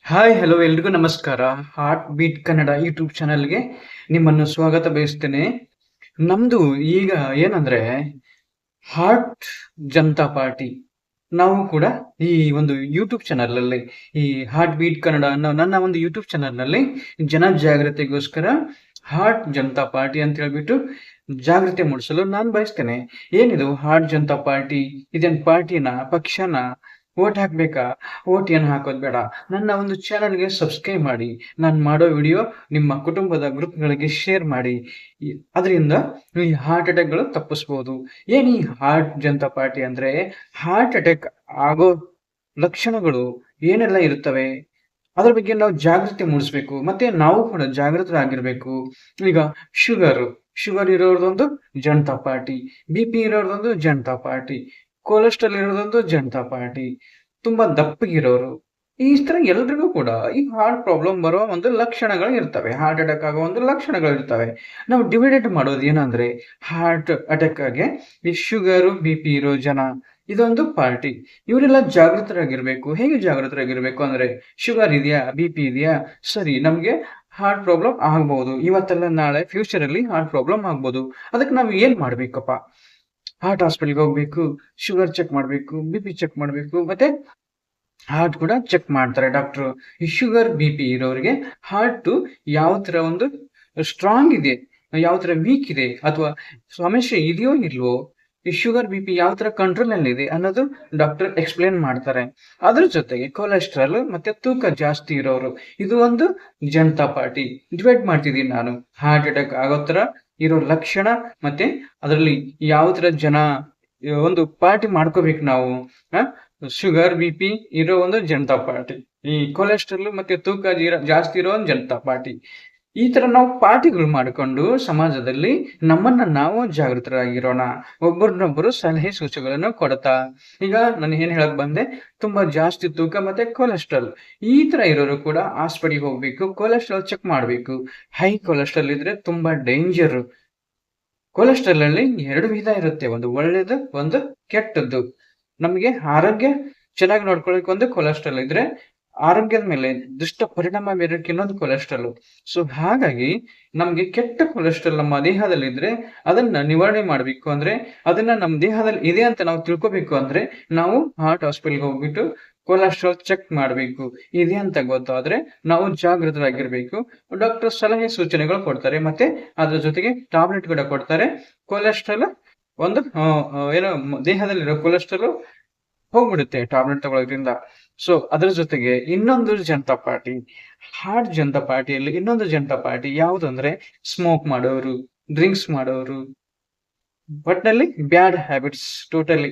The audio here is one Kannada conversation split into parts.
ಹಾಯ್ ಹಲೋ ಎಲ್ರಿಗೂ ನಮಸ್ಕಾರ. ಹಾರ್ಟ್ ಬೀಟ್ ಕನ್ನಡ ಯೂಟ್ಯೂಬ್ ಚಾನಲ್ಗೆ ನಿಮ್ಮನ್ನು ಸ್ವಾಗತ ಬಯಸ್ತೇನೆ. ನಮ್ದು ಈಗ ಏನಂದ್ರೆ ಹಾರ್ಟ್ ಜನತಾ ಪಾರ್ಟಿ. ನಾವು ಕೂಡ ಈ ಒಂದು ಯೂಟ್ಯೂಬ್ ಚಾನಲ್ ಅಲ್ಲಿ ಈ ಹಾರ್ಟ್ ಬೀಟ್ ಕನ್ನಡ ಅನ್ನೋ ನನ್ನ ಒಂದು ಯೂಟ್ಯೂಬ್ ಚಾನಲ್ ನಲ್ಲಿ ಜನ ಜಾಗೃತಿಗೋಸ್ಕರ ಹಾರ್ಟ್ ಜನತಾ ಪಾರ್ಟಿ ಅಂತ ಹೇಳ್ಬಿಟ್ಟು ಜಾಗೃತಿ ಮೂಡಿಸಲು ನಾನು ಬಯಸ್ತೇನೆ. ಏನಿದು ಹಾರ್ಟ್ ಜನತಾ ಪಾರ್ಟಿ? ಇದೇನ್ ಪಾರ್ಟಿನ, ಪಕ್ಷನ? ಓಟ್ ಹಾಕ್ಬೇಕಾ? ಓಟ್ ಏನು ಹಾಕೋದ್ ಬೇಡ. ನನ್ನ ಒಂದು ಚಾನಲ್ಗೆ ಸಬ್ಸ್ಕ್ರೈಬ್ ಮಾಡಿ. ನಾನು ಮಾಡೋ ವಿಡಿಯೋ ನಿಮ್ಮ ಕುಟುಂಬದ ಗ್ರೂಪ್ಗಳಿಗೆ ಶೇರ್ ಮಾಡಿ. ಅದರಿಂದ ಈ ಹಾರ್ಟ್ ಅಟ್ಯಾಕ್ಗಳು ತಪ್ಪಿಸ್ಬೋದು. ಏನ್ ಈ ಹಾರ್ಟ್ ಜನತಾ ಪಾರ್ಟಿ ಅಂದ್ರೆ, ಹಾರ್ಟ್ ಅಟ್ಯಾಕ್ ಆಗೋ ಲಕ್ಷಣಗಳು ಏನೆಲ್ಲ ಇರುತ್ತವೆ, ಅದ್ರ ಬಗ್ಗೆ ನಾವು ಜಾಗೃತಿ ಮೂಡಿಸ್ಬೇಕು. ಮತ್ತೆ ನಾವು ಕೂಡ ಜಾಗೃತರಾಗಿರ್ಬೇಕು. ಈಗ ಶುಗರ್ ಇರೋದೊಂದು ಜನತಾ ಪಾರ್ಟಿ, BP ಇರೋದೊಂದು ಜನತಾ ಪಾರ್ಟಿ, ಕೊಲೆಸ್ಟ್ರಾಲ್ ಇರೋದೊಂದು ಜನತಾ ಪಾರ್ಟಿ, ತುಂಬಾ ದಪ್ಪಗಿರೋರು, ಈ ತರ ಎಲ್ರಿಗೂ ಕೂಡ ಈ ಹಾರ್ಟ್ ಪ್ರಾಬ್ಲಮ್ ಬರೋ ಒಂದು ಲಕ್ಷಣಗಳು ಇರ್ತವೆ, ಹಾರ್ಟ್ ಅಟ್ಯಾಕ್ ಆಗೋ ಒಂದು ಲಕ್ಷಣಗಳು ಇರ್ತವೆ. ನಾವು ಡಿವೈಡೆಡ್ ಮಾಡೋದು ಏನಂದ್ರೆ, ಹಾರ್ಟ್ ಅಟ್ಯಾಕ್ ಆಗಿ ಈ ಶುಗರು BP ಇರೋ ಜನ ಇದೊಂದು ಪಾರ್ಟಿ. ಇವರೆಲ್ಲ ಜಾಗೃತರಾಗಿರ್ಬೇಕು. ಹೇಗೆ ಜಾಗೃತರಾಗಿರ್ಬೇಕು ಅಂದ್ರೆ, ಶುಗರ್ ಇದೆಯಾ, BP ಇದೆಯಾ, ಸರಿ, ನಮ್ಗೆ ಹಾರ್ಟ್ ಪ್ರಾಬ್ಲಮ್ ಆಗ್ಬಹುದು, ಇವತ್ತೆಲ್ಲ ನಾಳೆ ಫ್ಯೂಚರ್ ಅಲ್ಲಿ ಹಾರ್ಟ್ ಪ್ರಾಬ್ಲಮ್ ಆಗ್ಬಹುದು. ಅದಕ್ಕೆ ನಾವು ಏನ್ ಮಾಡ್ಬೇಕಪ್ಪ? ಹಾರ್ಟ್ ಹಾಸ್ಪಿಟಲ್ಗೆ ಹೋಗ್ಬೇಕು, ಶುಗರ್ ಚೆಕ್ ಮಾಡ್ಬೇಕು, BP ಚೆಕ್ ಮಾಡ್ಬೇಕು, ಮತ್ತೆ ಹಾರ್ಟ್ ಕೂಡ ಚೆಕ್ ಮಾಡ್ತಾರೆ ಡಾಕ್ಟ್ರು. ಈ ಶುಗರ್ BP ಇರೋರಿಗೆ ಹಾರ್ಟ್ ಯಾವ ತರ ಒಂದು ಸ್ಟ್ರಾಂಗ್ ಇದೆ, ಯಾವ ತರ ವೀಕ್ ಇದೆ, ಅಥವಾ ಸಮಸ್ಯೆ ಇದೆಯೋ ಇಲ್ವೋ, ಈ ಶುಗರ್ BP ಯಾವ ತರ ಕಂಟ್ರೋಲ್ ಅಲ್ಲಿ ಇದೆ ಅನ್ನೋದು ಡಾಕ್ಟರ್ ಎಕ್ಸ್ಪ್ಲೇನ್ ಮಾಡ್ತಾರೆ. ಅದ್ರ ಜೊತೆಗೆ ಕೊಲೆಸ್ಟ್ರಾಲ್ ಮತ್ತೆ ತೂಕ ಜಾಸ್ತಿ ಇರೋರು, ಇದು ಒಂದು ಜನತಾ ಪಾರ್ಟಿ. ಡಿವೈಡ್ ಮಾಡ್ತಿದ್ದೀನಿ ನಾನು. ಹಾರ್ಟ್ ಅಟ್ಯಾಕ್ ಆಗೋ ತರ ಇರೋ ಲಕ್ಷಣ, ಮತ್ತೆ ಅದರಲ್ಲಿ ಯಾವ ತರ ಜನ ಒಂದು ಪಾರ್ಟಿ ಮಾಡ್ಕೋಬೇಕು ನಾವು. ಶುಗರ್ BP ಇರೋ ಒಂದು ಜನತಾ ಪಾರ್ಟಿ, ಈ ಕೊಲೆಸ್ಟ್ರಾಲ್ ಮತ್ತೆ ತೂಕ ಜಾಸ್ತಿ ಇರೋ ಒಂದು ಜನತಾ ಪಾರ್ಟಿ. ಈ ತರ ನಾವು ಪಾರ್ಟಿಗಳು ಮಾಡಿಕೊಂಡು ಸಮಾಜದಲ್ಲಿ ನಮ್ಮನ್ನ ನಾವು ಜಾಗೃತರಾಗಿರೋಣ. ಒಬ್ಬರನ್ನೊಬ್ಬರು ಸಲಹೆ ಸೂಚನೆಗಳನ್ನು ಕೊಡ್ತಾ. ಈಗ ನಾನು ಏನ್ ಹೇಳಕ್ ಬಂದೆ, ತುಂಬಾ ಜಾಸ್ತಿ ತೂಕ ಮತ್ತೆ ಕೊಲೆಸ್ಟ್ರಾಲ್ ಈ ತರ ಇರೋರು ಕೂಡ ಹಾಸ್ಪಿಟಲ್ಗೆ ಹೋಗ್ಬೇಕು, ಕೊಲೆಸ್ಟ್ರಾಲ್ ಚೆಕ್ ಮಾಡ್ಬೇಕು. ಹೈ ಕೊಲೆಸ್ಟ್ರಾಲ್ ಇದ್ರೆ ತುಂಬಾ ಡೇಂಜರ್. ಕೊಲೆಸ್ಟ್ರಾಲ್ ಅಲ್ಲಿ 2 ವಿಧ ಇರುತ್ತೆ, ಒಂದು ಒಳ್ಳೇದು, ಒಂದು ಕೆಟ್ಟದ್ದು. ನಮಗೆ ಆರೋಗ್ಯ ಚೆನ್ನಾಗಿ ನೋಡ್ಕೊಳ್ಳಿಕ್ಕೆ ಒಂದು ಕೊಲೆಸ್ಟ್ರಾಲ್ ಇದ್ರೆ, ಆರೋಗ್ಯದ ಮೇಲೆ ದುಷ್ಟ ಪರಿಣಾಮ ಬೀರಕ್ಕೆ ಇನ್ನೊಂದು ಕೊಲೆಸ್ಟ್ರಾಲ್. ಸೊ ಹಾಗಾಗಿ ನಮ್ಗೆ ಕೆಟ್ಟ ಕೊಲೆಸ್ಟ್ರಾಲ್ ನಮ್ಮ ದೇಹದಲ್ಲಿ ಇದ್ರೆ ಅದನ್ನ ನಿವಾರಣೆ ಮಾಡ್ಬೇಕು ಅಂದ್ರೆ, ಅದನ್ನ ನಮ್ಮ ದೇಹದಲ್ಲಿ ಇದೆ ಅಂತ ನಾವು ತಿಳ್ಕೊಬೇಕು ಅಂದ್ರೆ, ನಾವು ಹಾರ್ಟ್ ಹಾಸ್ಪಿಟಲ್ಗೆ ಹೋಗ್ಬಿಟ್ಟು ಕೊಲೆಸ್ಟ್ರಾಲ್ ಚೆಕ್ ಮಾಡ್ಬೇಕು. ಇದೆ ಅಂತ ಗೊತ್ತಾದ್ರೆ ನಾವು ಜಾಗೃತರಾಗಿರ್ಬೇಕು. ಡಾಕ್ಟರ್ ಸಲಹೆ ಸೂಚನೆಗಳು ಕೊಡ್ತಾರೆ, ಮತ್ತೆ ಅದ್ರ ಜೊತೆಗೆ ಟಾಬ್ಲೆಟ್ ಕೂಡ ಕೊಡ್ತಾರೆ. ಕೊಲೆಸ್ಟ್ರಾಲ್ ಒಂದು ಏನೋ ದೇಹದಲ್ಲಿರೋ ಕೊಲೆಸ್ಟ್ರಾಲ್ ಹೋಗ್ಬಿಡುತ್ತೆ ಟಾಬ್ಲೆಟ್ ತಗೊಳ್ಳೋದ್ರಿಂದ. ಸೊ ಅದ್ರ ಜೊತೆಗೆ ಇನ್ನೊಂದು ಜನತಾ ಪಾರ್ಟಿ, ಹಾರ್ಟ್ ಜನತಾ ಪಾರ್ಟಿಯಲ್ಲಿ ಇನ್ನೊಂದು ಜನತಾ ಪಾರ್ಟಿ ಯಾವ್ದಂದ್ರೆ, ಸ್ಮೋಕ್ ಮಾಡೋರು, ಡ್ರಿಂಕ್ಸ್ ಮಾಡೋರು, ಒಟ್ನಲ್ಲಿ bad habits, totally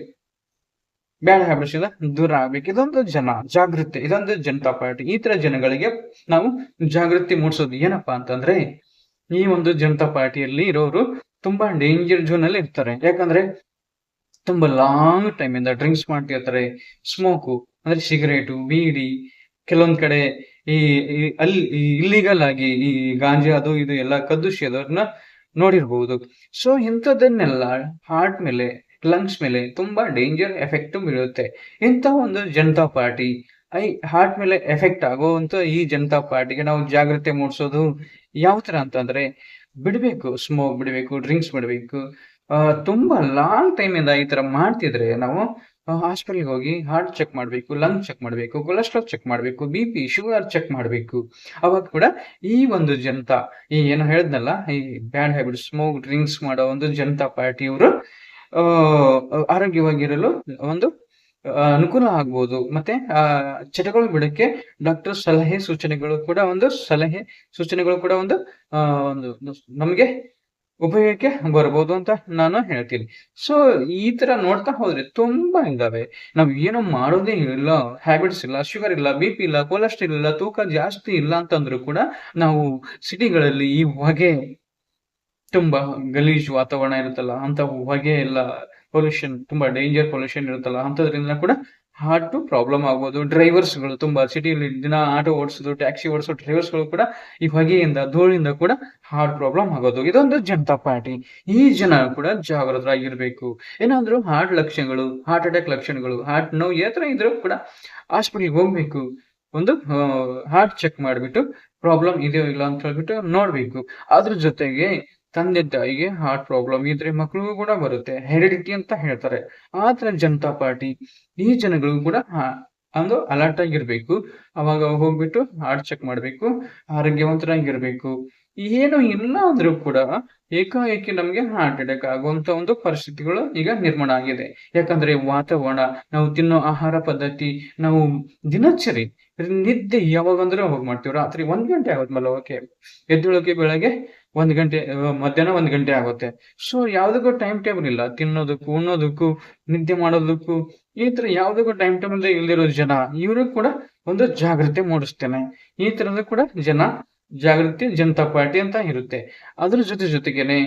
bad habits ಇಂದ ದೂರ ಆಗ್ಬೇಕು. ಇದೊಂದು ಜಾಗೃತಿ, ಇದೊಂದು ಜನತಾ ಪಾರ್ಟಿ. ಈ ತರ ಜನಗಳಿಗೆ ನಾವು ಜಾಗೃತಿ ಮೂಡಿಸೋದು ಏನಪ್ಪಾ ಅಂತಂದ್ರೆ, ಈ ಒಂದು ಜನತಾ ಪಾರ್ಟಿಯಲ್ಲಿ ಇರೋರು ತುಂಬಾ ಡೇಂಜರ್ ಝೋನ್ ಅಲ್ಲಿ ಇರ್ತಾರೆ. ಯಾಕಂದ್ರೆ ತುಂಬಾ ಲಾಂಗ್ ಟೈಮ್ ಇಂದ ಡ್ರಿಂಕ್ಸ್ ಮಾಡ್ತಿರ್ತಾರೆ. ಸ್ಮೋಕು ಅಂದ್ರೆ ಸಿಗರೇಟು, ಬೀಡಿ, ಕೆಲವೊಂದ್ ಕಡೆ ಈ ಅಲ್ಲಿ ಇಲ್ಲಿಗಲ್ ಆಗಿ ಈ ಗಾಂಜಾ ಅದು ಇದು ಎಲ್ಲ ಕದ್ದು ಸೇದೋರ್ನ ನೋಡಿರ್ಬಹುದು. ಸೊ ಇಂಥದ್ದನ್ನೆಲ್ಲ ಹಾರ್ಟ್ ಮೇಲೆ, ಲಂಗ್ಸ್ ಮೇಲೆ ತುಂಬಾ ಡೇಂಜರ್ ಎಫೆಕ್ಟ್ ಬೀಳುತ್ತೆ. ಇಂಥ ಒಂದು ಜನತಾ ಪಾರ್ಟಿ, ಹಾರ್ಟ್ ಮೇಲೆ ಎಫೆಕ್ಟ್ ಆಗುವಂತ ಈ ಜನತಾ ಪಾರ್ಟಿಗೆ ನಾವು ಜಾಗೃತಿ ಮೂಡಿಸೋದು ಯಾವ ತರ ಅಂತಂದ್ರೆ, ಬಿಡ್ಬೇಕು, ಸ್ಮೋಕ್ ಬಿಡ್ಬೇಕು, ಡ್ರಿಂಕ್ಸ್ ಬಿಡ್ಬೇಕು. ತುಂಬಾ ಲಾಂಗ್ ಟೈಮ್ ಇಂದ ಈ ತರ ಮಾಡ್ತಿದ್ರೆ ನಾವು ಹಾಸ್ಪಿಟಲ್ಗೆ ಹೋಗಿ ಹಾರ್ಟ್ ಚೆಕ್ ಮಾಡ್ಬೇಕು, ಲಂಗ್ ಚೆಕ್ ಮಾಡ್ಬೇಕು, ಕೊಲೆಸ್ಟ್ರಾಲ್ ಚೆಕ್ ಮಾಡ್ಬೇಕು, BP ಶುಗರ್ ಚೆಕ್ ಮಾಡ್ಬೇಕು. ಅವಾಗ ಕೂಡ ಈ ಒಂದು ಜನತಾ, ಈ ಏನೋ ಹೇಳಿದ್ನಲ್ಲ, ಈ ಬ್ಯಾಡ್ ಹ್ಯಾಬಿಟ್ ಸ್ಮೋಕ್ ಡ್ರಿಂಕ್ಸ್ ಮಾಡೋ ಒಂದು ಜನತಾ ಪಾರ್ಟಿಯವರು ಆರೋಗ್ಯವಾಗಿರಲು ಒಂದು ಅನುಕೂಲ ಆಗ್ಬೋದು. ಮತ್ತೆ ಚಟಗಳು ಬಿಡಕ್ಕೆ ಡಾಕ್ಟರ್ ಸಲಹೆ ಸೂಚನೆಗಳು ಕೂಡ ಒಂದು ನಮಗೆ ಉಪಯೋಗಕ್ಕೆ ಬರ್ಬೋದು ಅಂತ ನಾನು ಹೇಳ್ತೀನಿ. ಸೊ ಈ ತರ ನೋಡ್ತಾ ಹೋದ್ರೆ ತುಂಬಾ ಇದಾವೆ. ನಾವ್ ಏನೋ ಮಾಡೋದೇ ಇಲ್ಲ, ಹ್ಯಾಬಿಟ್ಸ್ ಇಲ್ಲ, ಶುಗರ್ ಇಲ್ಲ, BP ಇಲ್ಲ, ಕೊಲೆಸ್ಟ್ರಾಲ್ ಇಲ್ಲ, ತೂಕ ಜಾಸ್ತಿ ಇಲ್ಲ ಅಂತಂದ್ರು ಕೂಡ ನಾವು ಸಿಟಿಗಳಲ್ಲಿ ಈ ಹೊಗೆ, ತುಂಬಾ ಗಲೀಜು ವಾತಾವರಣ ಇರುತ್ತಲ್ಲ, ಅಂತ ಹೊಗೆ ಎಲ್ಲ ಪೊಲ್ಯೂಷನ್, ತುಂಬಾ ಡೇಂಜರ್ ಪೊಲ್ಯೂಷನ್ ಇರುತ್ತಲ್ಲ, ಅಂತದ್ರಿಂದ ಕೂಡ ಹಾರ್ಟ್ ಪ್ರಾಬ್ಲಮ್ ಆಗ್ಬೋದು. ಡ್ರೈವರ್ಸ್ಗಳು ತುಂಬಾ ಸಿಟಿಯಲ್ಲಿ ದಿನ ಆಟೋ ಓಡಿಸೋದು, ಟ್ಯಾಕ್ಸಿ ಓಡಿಸೋ ಡ್ರೈವರ್ಸ್ಗಳು ಕೂಡ ಈ ಹೊಗೆಯಿಂದ, ಧೂಳಿಂದ ಕೂಡ ಹಾರ್ಟ್ ಪ್ರಾಬ್ಲಮ್ ಆಗೋದು. ಇದೊಂದು ಜನತಾ ಪಾರ್ಟಿ. ಈ ಜನ ಕೂಡ ಜಾಗೃತರಾಗಿರ್ಬೇಕು. ಏನಾದ್ರು ಹಾರ್ಟ್ ಅಟ್ಯಾಕ್ ಲಕ್ಷಣಗಳು, ಹಾರ್ಟ್ ನೋವು ಏತರ ಇದ್ರು ಕೂಡ ಹಾಸ್ಪಿಟಲ್ಗೆ ಹೋಗ್ಬೇಕು. ಒಂದು ಹಾರ್ಟ್ ಚೆಕ್ ಮಾಡಿಬಿಟ್ಟು ಪ್ರಾಬ್ಲಮ್ ಇದೆಯೋ ಇಲ್ಲ ಅಂತ ಹೇಳ್ಬಿಟ್ಟು ನೋಡ್ಬೇಕು. ಅದ್ರ ಜೊತೆಗೆ ತಂದೆ ತಾಯಿಗೆ ಹಾರ್ಟ್ ಪ್ರಾಬ್ಲಮ್ ಇದ್ರೆ ಮಕ್ಳಿಗೂ ಕೂಡ ಬರುತ್ತೆ, ಹೆರಿಡಿಟಿ ಅಂತ ಹೇಳ್ತಾರೆ. ಆತರ ಜನತಾ ಪಾರ್ಟಿ ಈ ಜನಗಳಿಗೂ ಕೂಡ ಒಂದು ಅಲರ್ಟ್ ಆಗಿರ್ಬೇಕು. ಅವಾಗ ಹೋಗ್ಬಿಟ್ಟು ಹಾರ್ಟ್ ಚೆಕ್ ಮಾಡ್ಬೇಕು, ಆರೋಗ್ಯವಂತರಾಗಿರ್ಬೇಕು. ಏನು ಇಲ್ಲ ಅಂದ್ರೂ ಕೂಡ ಏಕಾಏಕಿ ನಮ್ಗೆ ಹಾರ್ಟ್ ಅಟ್ಯಾಕ್ ಆಗುವಂತ ಒಂದು ಪರಿಸ್ಥಿತಿಗಳು ಈಗ ನಿರ್ಮಾಣ ಆಗಿದೆ. ಯಾಕಂದ್ರೆ ವಾತಾವರಣ, ನಾವು ತಿನ್ನೋ ಆಹಾರ ಪದ್ಧತಿ, ನಾವು ದಿನಚರಿ, ನಿದ್ದೆ ಯಾವಾಗ ಅಂದ್ರೆ ಅವಾಗ ಮಾಡ್ತೀವಿ. ರಾತ್ರಿ 1 ಗಂಟೆ ಆಗುತ್ತೆ ಮಲಗೋಕೆ, ಎದ್ದೇಳೋಕೆ ಬೆಳಗ್ಗೆ 1 ಗಂಟೆ, ಮಧ್ಯಾಹ್ನ 1 ಗಂಟೆ ಆಗುತ್ತೆ. ಸೊ ಯಾವ್ದಕ್ಕೂ ಟೈಮ್ ಟೇಬಲ್ ಇಲ್ಲ. ತಿನ್ನೋದಕ್ಕೂ, ಉಣ್ಣೋದಕ್ಕೂ, ನಿದ್ದೆ ಮಾಡೋದಕ್ಕೂ, ಈ ತರ ಯಾವ್ದಕ್ಕೂ ಟೈಮ್ ಟೇಬಲ್ ಇಲ್ದಿರೋ ಜನ, ಇವರು ಕೂಡ ಒಂದು ಜಾಗೃತಿ ಮೂಡಿಸ್ತೇನೆ. ಈ ತರದ ಕೂಡ ಜನ ಜಾಗೃತಿ ಜನತಾ ಪಾರ್ಟಿ ಅಂತ ಇರುತ್ತೆ. ಅದ್ರ ಜೊತೆಗೇನೆ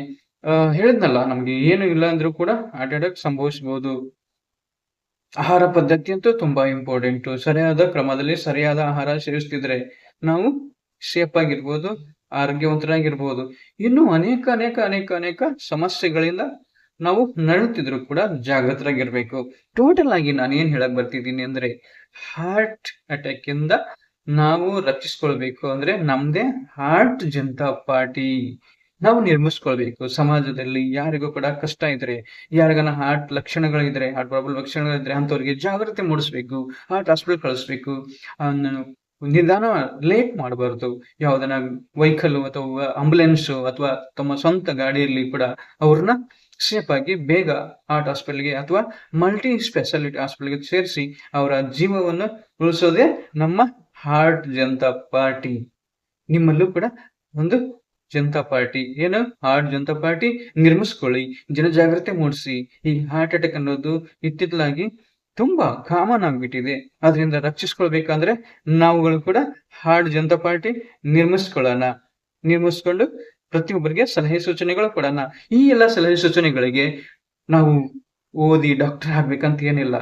ಹೇಳಿದ್ನಲ್ಲ, ನಮ್ಗೆ ಏನು ಇಲ್ಲ ಅಂದ್ರೂ ಕೂಡ ಹಾರ್ಟ್ ಅಟ್ಯಾಕ್ ಸಂಭವಿಸಬಹುದು. ಆಹಾರ ಪದ್ಧತಿ ಅಂತೂ ತುಂಬಾ ಇಂಪಾರ್ಟೆಂಟ್. ಸರಿಯಾದ ಕ್ರಮದಲ್ಲಿ ಸರಿಯಾದ ಆಹಾರ ಸೇವಿಸ್ತಿದ್ರೆ ನಾವು ಸೇಫ್ ಆಗಿರ್ಬೋದು, ಆರೋಗ್ಯವಂತರಾಗಿರ್ಬೋದು. ಇನ್ನು ಅನೇಕ ಸಮಸ್ಯೆಗಳಿಂದ ನಾವು ನರಳುತ್ತಿದ್ರು ಕೂಡ ಜಾಗೃತರಾಗಿರ್ಬೇಕು. ಟೋಟಲ್ ಆಗಿ ನಾನು ಏನ್ ಹೇಳಕ್ ಬರ್ತಿದ್ದೀನಿ ಅಂದ್ರೆ, ಹಾರ್ಟ್ ಅಟ್ಯಾಕ್ ಇಂದ ನಾವು ರಕ್ಷಿಸ್ಕೊಳ್ಬೇಕು ಅಂದ್ರೆ ನಮ್ದೇ ಹಾರ್ಟ್ ಜನತಾ ಪಾರ್ಟಿ ನಾವು ನಿರ್ಮಿಸ್ಕೊಳ್ಬೇಕು. ಸಮಾಜದಲ್ಲಿ ಯಾರಿಗೂ ಕೂಡ ಕಷ್ಟ ಇದ್ರೆ, ಯಾರಿಗಾನ ಹಾರ್ಟ್ ಲಕ್ಷಣಗಳಿದ್ರೆ, ಹಾರ್ಟ್ ಪ್ರಾಬ್ಲಮ್ ಲಕ್ಷಣಗಳಿದ್ರೆ ಅಂತವ್ರಿಗೆ ಜಾಗೃತಿ ಮೂಡಿಸ್ಬೇಕು, ಹಾರ್ಟ್ ಹಾಸ್ಪಿಟಲ್ ಕಳಿಸ್ಬೇಕು. ನಿಧಾನ ಲೇಟ್ ಮಾಡಬಾರ್ದು. ಯಾವ್ದನ ವೆಹಿಕಲ್ ಅಥವಾ ಆಂಬುಲೆನ್ಸ್ ಅಥವಾ ತಮ್ಮ ಸ್ವಂತ ಗಾಡಿಯಲ್ಲಿ ಕೂಡ ಅವ್ರನ್ನ ಸೇಫ್ ಆಗಿ ಬೇಗ ಹಾರ್ಟ್ ಹಾಸ್ಪಿಟಲ್ಗೆ ಅಥವಾ ಮಲ್ಟಿ ಸ್ಪೆಷಾಲಿಟಿ ಹಾಸ್ಪಿಟಲ್ಗೆ ಸೇರಿಸಿ ಅವರ ಜೀವವನ್ನು ಉಳಿಸೋದೇ ನಮ್ಮ ಹಾರ್ಟ್ ಜನತಾ ಪಾರ್ಟಿ. ನಿಮ್ಮಲ್ಲೂ ಕೂಡ ಒಂದು ಜನತಾ ಪಾರ್ಟಿ, ಏನು ಹಾರ್ಟ್ ಜನತಾ ಪಾರ್ಟಿ ನಿರ್ಮಿಸ್ಕೊಳ್ಳಿ, ಜನಜಾಗೃತಿ ಮೂಡಿಸಿ. ಈ ಹಾರ್ಟ್ ಅಟ್ಯಾಕ್ ಅನ್ನೋದು ಇತ್ತಿತ್ತಲಾಗಿ ತುಂಬಾ ಕಾಮನ್ ಆಗ್ಬಿಟ್ಟಿದೆ. ಅದರಿಂದ ರಕ್ಷಿಸ್ಕೊಳ್ಬೇಕಂದ್ರೆ ನಾವುಗಳು ಕೂಡ ಹಾರ್ಟ್ ಜನತಾ ಪಾರ್ಟಿ ನಿರ್ಮಿಸ್ಕೊಂಡು ಪ್ರತಿಯೊಬ್ಬರಿಗೆ ಸಲಹೆ ಸೂಚನೆಗಳು ಕೊಡೋಣ. ಈ ಎಲ್ಲ ಸಲಹೆ ಸೂಚನೆಗಳಿಗೆ ನಾವು ಓದಿ ಡಾಕ್ಟರ್ ಆಗ್ಬೇಕಂತ ಏನಿಲ್ಲ.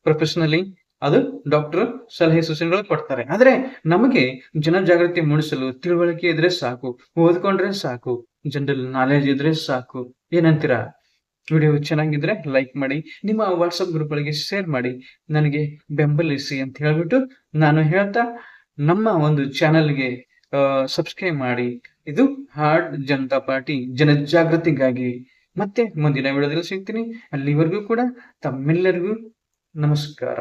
ಪ್ರೊಫೆಷನಲಿ ಅದು ಡಾಕ್ಟರ್ ಸಲಹೆ ಸೂಚನೆಗಳು ಕೊಡ್ತಾರೆ. ಆದ್ರೆ ನಮಗೆ ಜನಜಾಗೃತಿ ಮೂಡಿಸಲು ತಿಳುವಳಿಕೆ ಇದ್ರೆ ಸಾಕು, ಓದ್ಕೊಂಡ್ರೆ ಸಾಕು, ಜನರಲ್ ನಾಲೆಜ್ ಇದ್ರೆ ಸಾಕು. ಏನಂತೀರಾ? ವಿಡಿಯೋ ಚೆನ್ನಾಗಿದ್ರೆ ಲೈಕ್ ಮಾಡಿ, ನಿಮ್ಮ ವಾಟ್ಸಪ್ ಗ್ರೂಪ್ಗಳಿಗೆ ಶೇರ್ ಮಾಡಿ, ನನಗೆ ಬೆಂಬಲಿಸಿ ಅಂತ ಹೇಳ್ಬಿಟ್ಟು ನಾನು ಹೇಳ್ತಾ, ನಮ್ಮ ಒಂದು ಚಾನೆಲ್ಗೆ ಸಬ್ಸ್ಕ್ರೈಬ್ ಮಾಡಿ. ಇದು ಹಾರ್ಟ್ ಜನತಾ ಪಾರ್ಟಿ ಜನಜಾಗೃತಿಗಾಗಿ. ಮತ್ತೆ ಮುಂದಿನ ವಿಡಿಯೋದಲ್ಲಿ ಸಿಗ್ತೀನಿ. ಅಲ್ಲಿವರೆಗೂ ಕೂಡ ತಮ್ಮೆಲ್ಲರಿಗೂ ನಮಸ್ಕಾರ.